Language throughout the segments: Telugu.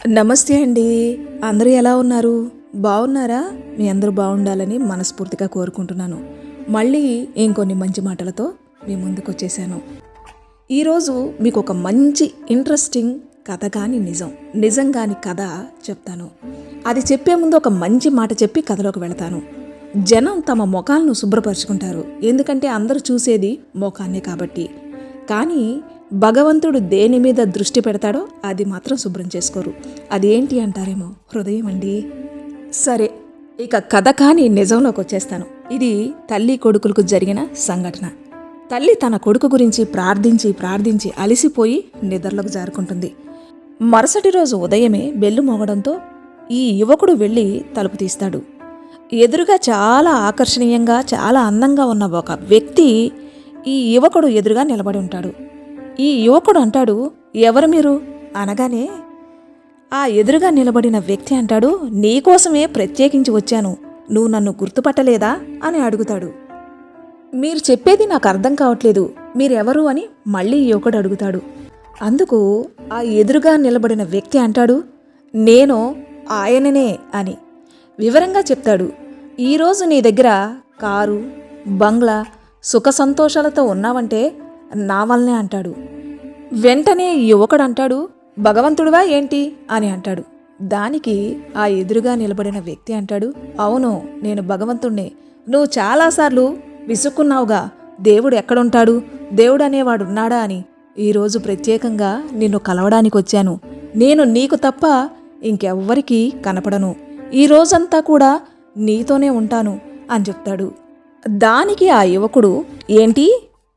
నమస్తే అండి. అందరూ ఎలా ఉన్నారు? బాగున్నారా? మీ అందరూ బాగుండాలని మనస్ఫూర్తిగా కోరుకుంటున్నాను. మళ్ళీ ఇంకొన్ని మంచి మాటలతో మీ ముందుకు వచ్చేసాను. ఈరోజు మీకు ఒక మంచి ఇంట్రెస్టింగ్ కథ కాని నిజం కాని కథ చెప్తాను. అది చెప్పే ముందు ఒక మంచి మాట చెప్పి కథలోకి వెళతాను. జనం తమ ముఖాలను శుభ్రపరుచుకుంటారు, ఎందుకంటే అందరూ చూసేది ముఖాన్నే కాబట్టి. కానీ భగవంతుడు దేని మీద దృష్టి పెడతాడో అది మాత్రం శుభ్రం చేసుకోరు. అది ఏంటి అంటారేమో, హృదయం అండి. సరే, ఇక కథ కాని నిజంలోకి వచ్చేస్తాను. ఇది తల్లి కొడుకులకు జరిగిన సంఘటన. తల్లి తన కొడుకు గురించి ప్రార్థించి అలిసిపోయి నిద్రలోకి జారుకుంటుంది. మరుసటి రోజు ఉదయమే బెల్లు మోగడంతో ఈ యువకుడు వెళ్ళి తలుపు తీస్తాడు. ఎదురుగా చాలా ఆకర్షణీయంగా చాలా అందంగా ఉన్న ఒక వ్యక్తి ఈ యువకుడు ఎదురుగా నిలబడి ఉంటాడు. ఈ యువకుడు అంటాడు, ఎవరు మీరు అనగానే ఆ ఎదురుగా నిలబడిన వ్యక్తి అంటాడు, నీకోసమే ప్రత్యేకించి వచ్చాను, నువ్వు నన్ను గుర్తుపట్టలేదా అని అడుగుతాడు. మీరు చెప్పేది నాకు అర్థం కావట్లేదు, మీరెవరు అని మళ్ళీ యువకుడు అడుగుతాడు. అందుకు ఆ ఎదురుగా నిలబడిన వ్యక్తి అంటాడు, నేను ఆయననే అని వివరంగా చెప్తాడు. ఈరోజు నీ దగ్గర కారు, బంగ్లా, సుఖ సంతోషాలతో ఉన్నావంటే నా వల్లనే అంటాడు. వెంటనే యువకుడు అంటాడు, భగవంతుడివా ఏంటి అని అంటాడు. దానికి ఆ ఎదురుగా నిలబడిన వ్యక్తి అంటాడు, అవును, నేను భగవంతుణ్ణే. నువ్వు చాలాసార్లు విసుక్కున్నావుగా, దేవుడు ఎక్కడుంటాడు, దేవుడు అనేవాడు ఉన్నాడా అని. ఈరోజు ప్రత్యేకంగా నిన్ను కలవడానికి వచ్చాను. నేను నీకు తప్ప ఇంకెవ్వరికీ కనపడను. ఈ రోజంతా కూడా నీతోనే ఉంటాను అని చెప్తాడు. దానికి ఆ యువకుడు, ఏంటి,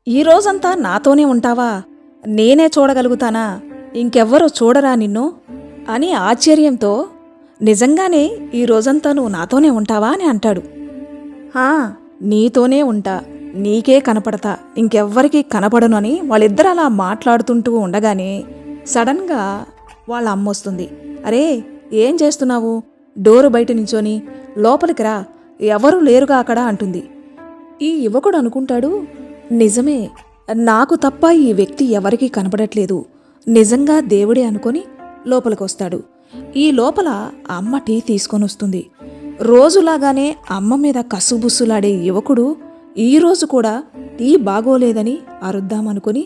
ఈ రోజంతా నాతోనే ఉంటావా? నేనే చూడగలుగుతానా, ఇంకెవ్వరూ చూడరా నిన్ను అని ఆశ్చర్యంతో, నిజంగానే ఈ రోజంతా నువ్వు నాతోనే ఉంటావా అని అంటాడు. నీతోనే ఉంటా, నీకే కనపడతా, ఇంకెవ్వరికీ కనపడను అని వాళ్ళిద్దరు అలా మాట్లాడుతుంటూ ఉండగానే సడన్గా వాళ్ళ అమ్మ వస్తుంది. అరే, ఏం చేస్తున్నావు? డోరు బయట నించొని లోపలికి రా, ఎవరూ లేరుగా అక్కడ అంటుంది. ఈ యువకుడు అనుకుంటాడు, నిజమే, నాకు తప్ప ఈ వ్యక్తి ఎవరికీ కనపడట్లేదు, నిజంగా దేవుడే అనుకొని లోపలికొస్తాడు. ఈ లోపల అమ్మ టీ తీసుకొని వస్తుంది. రోజులాగానే అమ్మ మీద కసుబుస్సులాడే యువకుడు ఈరోజు కూడా టీ బాగోలేదని అరుద్దామనుకుని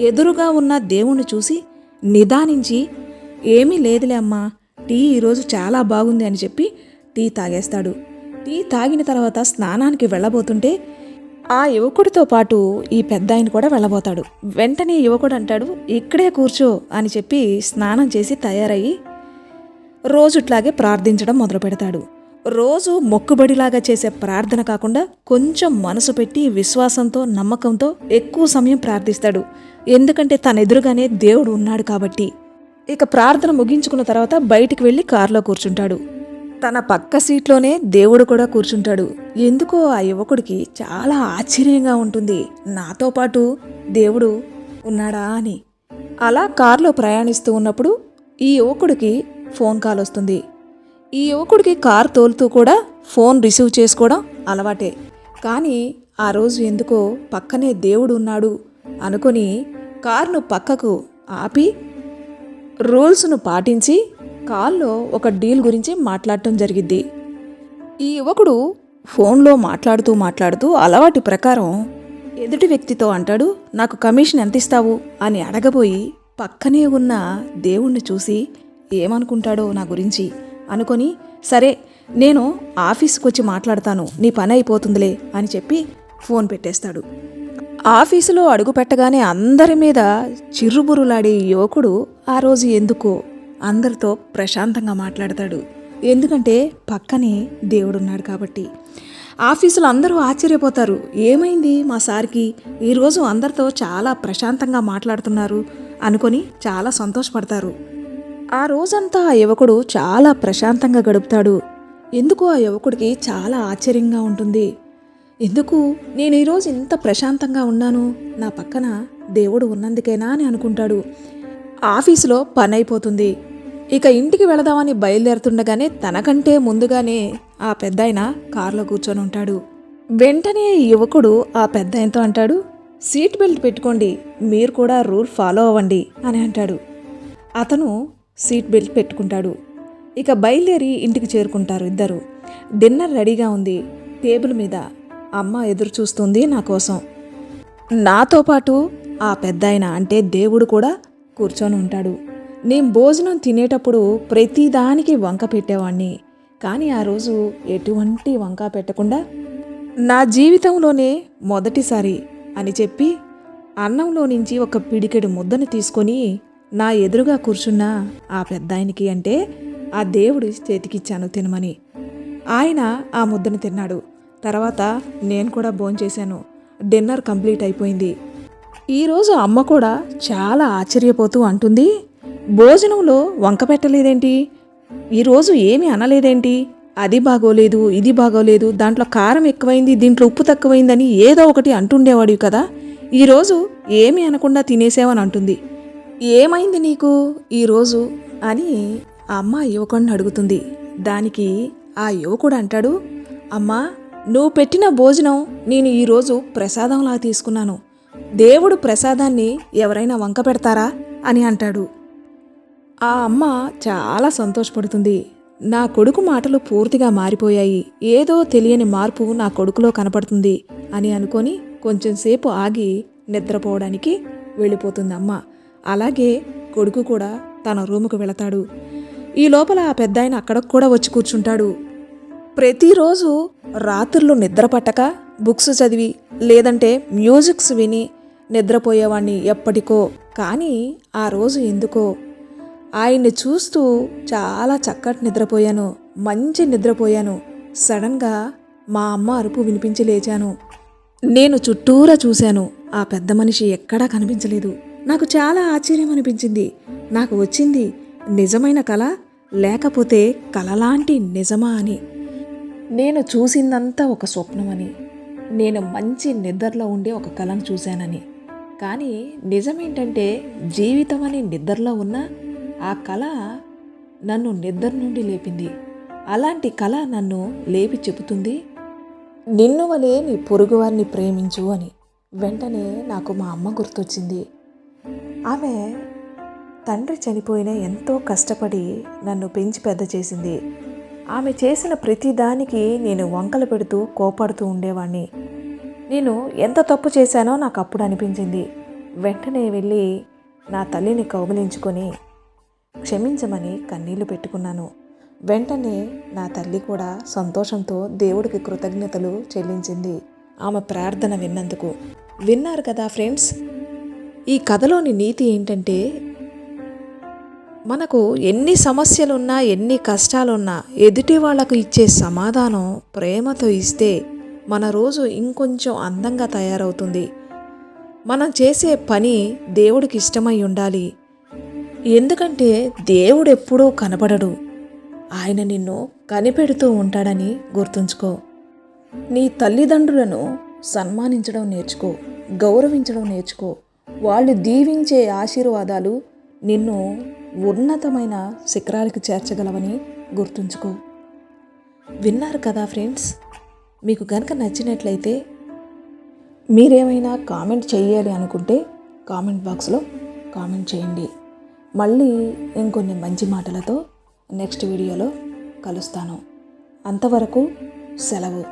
ఎదురుగా ఉన్న దేవుణ్ణి చూసి నిదానించి, ఏమీ లేదులే అమ్మా, టీ ఈరోజు చాలా బాగుంది అని చెప్పి టీ తాగేస్తాడు. టీ తాగిన తర్వాత స్నానానికి వెళ్ళబోతుంటే ఆ యువకుడితో పాటు ఈ పెద్దాయన కూడా వెళ్ళబోతాడు. వెంటనే యువకుడు అంటాడు, ఇక్కడే కూర్చో అని చెప్పి స్నానం చేసి తయారయ్యి రోజుట్లాగే ప్రార్థించడం మొదలు పెడతాడు. రోజు మొక్కుబడిలాగా చేసే ప్రార్థన కాకుండా కొంచెం మనసు పెట్టి విశ్వాసంతో నమ్మకంతో ఎక్కువ సమయం ప్రార్థిస్తాడు. ఎందుకంటే తన ఎదురుగానే దేవుడు ఉన్నాడు కాబట్టి. ఇక ప్రార్థన ముగించుకున్న తర్వాత బయటికి వెళ్ళి కారులో కూర్చుంటాడు. తన పక్క సీట్లోనే దేవుడు కూడా కూర్చుంటాడు. ఎందుకో ఆ యువకుడికి చాలా ఆశ్చర్యంగా ఉంటుంది, నాతో పాటు దేవుడు ఉన్నాడా అని. అలా కారులో ప్రయాణిస్తూ ఉన్నప్పుడు ఈ యువకుడికి ఫోన్ కాల్ వస్తుంది. ఈ యువకుడికి కారు తోలుతూ కూడా ఫోన్ రిసీవ్ చేసుకోవడం అలవాటే. కానీ ఆ రోజు ఎందుకో పక్కనే దేవుడు ఉన్నాడు అనుకుని కారును పక్కకు ఆపి రూల్స్ను పాటించి కాల్లో ఒక డీల్ గురించి మాట్లాడటం జరిగిద్ది. ఈ యువకుడు ఫోన్లో మాట్లాడుతూ అలవాటు ప్రకారం ఎదుటి వ్యక్తితో అంటాడు, నాకు కమిషన్ ఎంత ఇస్తావు అని అడగబోయి పక్కనే ఉన్న దేవుణ్ణి చూసి ఏమనుకుంటాడో నా గురించి అనుకొని, సరే నేను ఆఫీస్కి వచ్చి మాట్లాడతాను, నీ పని అయిపోతుందిలే అని చెప్పి ఫోన్ పెట్టేస్తాడు. ఆఫీసులో అడుగు పెట్టగానే అందరి మీద చిర్రుబురులాడే యువకుడు ఆ రోజు ఎందుకో అందరితో ప్రశాంతంగా మాట్లాడతాడు. ఎందుకంటే పక్కనే దేవుడున్నాడు కాబట్టి. ఆఫీసులో అందరూ ఆశ్చర్యపోతారు, ఏమైంది మా సార్కి, ఈరోజు అందరితో చాలా ప్రశాంతంగా మాట్లాడుతున్నారు అనుకొని చాలా సంతోషపడతారు. ఆ రోజంతా ఆ యువకుడు చాలా ప్రశాంతంగా గడుపుతాడు. ఎందుకు ఆ యువకుడికి చాలా ఆశ్చర్యంగా ఉంటుంది. ఎందుకు నేను ఈరోజు ఇంత ప్రశాంతంగా ఉన్నాను, నా పక్కన దేవుడు ఉన్నందుకేనా అని అనుకుంటాడు. ఆఫీసులో పని అయిపోతుంది. ఇక ఇంటికి వెళదామని బయలుదేరుతుండగానే తనకంటే ముందుగానే ఆ పెద్దాయన కారులో కూర్చొని ఉంటాడు. వెంటనే యువకుడు ఆ పెద్దాయనతో అంటాడు, సీట్ బెల్ట్ పెట్టుకోండి, మీరు కూడా రూల్ ఫాలో అవ్వండి అని అంటాడు. అతను సీట్ బెల్ట్ పెట్టుకుంటాడు. ఇక బయలుదేరి ఇంటికి చేరుకుంటారు ఇద్దరు. డిన్నర్ రెడీగా ఉంది. టేబుల్ మీద అమ్మ ఎదురు చూస్తుంది నా కోసం. నాతో పాటు ఆ పెద్దాయన అంటే దేవుడు కూడా కూర్చొని ఉంటాడు. నేను భోజనం తినేటప్పుడు ప్రతిదానికి వంక పెట్టేవాణ్ణి. కానీ ఆ రోజు ఎటువంటి వంక పెట్టకుండా నా జీవితంలోనే మొదటిసారి అని చెప్పి అన్నంలో నుంచి ఒక పిడికెడు ముద్దను తీసుకొని నా ఎదురుగా కూర్చున్న ఆ పెద్దాయనికి అంటే ఆ దేవుడి చేతికిచ్చాను తినమని. ఆయన ఆ ముద్దను తిన్నాడు. తర్వాత నేను కూడా భోంచేశాను. డిన్నర్ కంప్లీట్ అయిపోయింది. ఈరోజు అమ్మ కూడా చాలా ఆశ్చర్యపోతూ అంటుంది, భోజనంలో వంక పెట్టలేదేంటి, ఈరోజు ఏమీ అనలేదేంటి, అది బాగోలేదు ఇది బాగోలేదు, దాంట్లో కారం ఎక్కువైంది దీంట్లో ఉప్పు తక్కువైందని ఏదో ఒకటి అంటుండేవాడివి కదా, ఈరోజు ఏమీ అనకుండా తినేసావని అంటుంది. ఏమైంది నీకు ఈరోజు అని ఆ అమ్మ యువకుడిని అడుగుతుంది. దానికి ఆ యువకుడు అంటాడు, అమ్మా నువ్వు పెట్టిన భోజనం నేను ఈరోజు ప్రసాదంలా తీసుకున్నాను. దేవుడు ప్రసాదాన్ని ఎవరైనా వంక పెడతారా అని అంటాడు. ఆ అమ్మ చాలా సంతోషపడుతుంది. నా కొడుకు మాటలు పూర్తిగా మారిపోయాయి, ఏదో తెలియని మార్పు నా కొడుకులో కనపడుతుంది అని అనుకొని కొంచెంసేపు ఆగి నిద్రపోవడానికి వెళ్ళిపోతుంది అమ్మ. అలాగే కొడుకు కూడా తన రూముకు వెళతాడు. ఈ లోపల ఆ పెద్దాయన అక్కడికి కూడా వచ్చి కూర్చుంటాడు. ప్రతిరోజు రాత్రులు నిద్ర పట్టక బుక్స్ చదివి లేదంటే మ్యూజిక్స్ విని నిద్రపోయేవాణ్ణి ఎప్పటికో. కానీ ఆ రోజు ఎందుకో ఆయన్ని చూస్తూ చాలా చక్కటి నిద్రపోయాను, మంచి నిద్రపోయాను. సడన్గా మా అమ్మ అరుపు వినిపించి లేచాను. నేను చుట్టూరా చూశాను, ఆ పెద్ద మనిషి ఎక్కడా కనిపించలేదు. నాకు చాలా ఆశ్చర్యం అనిపించింది. నాకు వచ్చింది నిజమైన కల లేకపోతే కలలాంటి నిజమా అని. నేను చూసిందంతా ఒక స్వప్నమని, నేను మంచి నిద్రలో ఉండే ఒక కలను చూశానని. కానీ నిజమేంటంటే జీవితం అని నిద్రలో ఉన్న ఆ కళ నన్ను నిద్ర నుండి లేపింది. అలాంటి కళ నన్ను లేపి చెబుతుంది, నిన్ను వలే నీ పొరుగువారిని ప్రేమించు అని. వెంటనే నాకు మా అమ్మ గుర్తొచ్చింది. ఆమె తండ్రి చనిపోయిన ఎంతో కష్టపడి నన్ను పెంచి పెద్ద చేసింది. ఆమె చేసిన ప్రతిదానికి నేను వంకలు పెడుతూ కోపడుతూ ఉండేవాణ్ణి. నేను ఎంత తప్పు చేశానో నాకు అప్పుడు అనిపించింది. వెంటనే వెళ్ళి నా తల్లిని కౌగిలించుకొని క్షమించమని కన్నీళ్లు పెట్టుకున్నాను. వెంటనే నా తల్లి కూడా సంతోషంతో దేవుడికి కృతజ్ఞతలు చెల్లించింది ఆమె ప్రార్థన విన్నందుకు. విన్నారు కదా ఫ్రెండ్స్, ఈ కథలోని నీతి ఏంటంటే మనకు ఎన్ని సమస్యలున్నా ఎన్ని కష్టాలున్నా ఎదుటి వాళ్లకు ఇచ్చే సమాధానం ప్రేమతో ఇస్తే మన రోజు ఇంకొంచెం అందంగా తయారవుతుంది. మనం చేసే పని దేవుడికి ఇష్టమై ఉండాలి. ఎందుకంటే దేవుడు ఎప్పుడూ కనపడడు, ఆయన నిన్ను కనిపెడుతూ ఉంటాడని గుర్తుంచుకో. నీ తల్లిదండ్రులను సన్మానించడం నేర్చుకో, గౌరవించడం నేర్చుకో. వాళ్ళు దీవించే ఆశీర్వాదాలు నిన్ను ఉన్నతమైన శిఖరాలకు చేర్చగలవని గుర్తుంచుకో. విన్నారు కదా ఫ్రెండ్స్, మీకు కనుక నచ్చినట్లయితే మీరేమైనా కామెంట్ చేయాలి అనుకుంటే కామెంట్ బాక్స్లో కామెంట్ చేయండి. మళ్ళీ ఇంకొన్ని మంచి మాటలతో నెక్స్ట్ వీడియోలో కలుస్తాను. అంతవరకు సెలవు.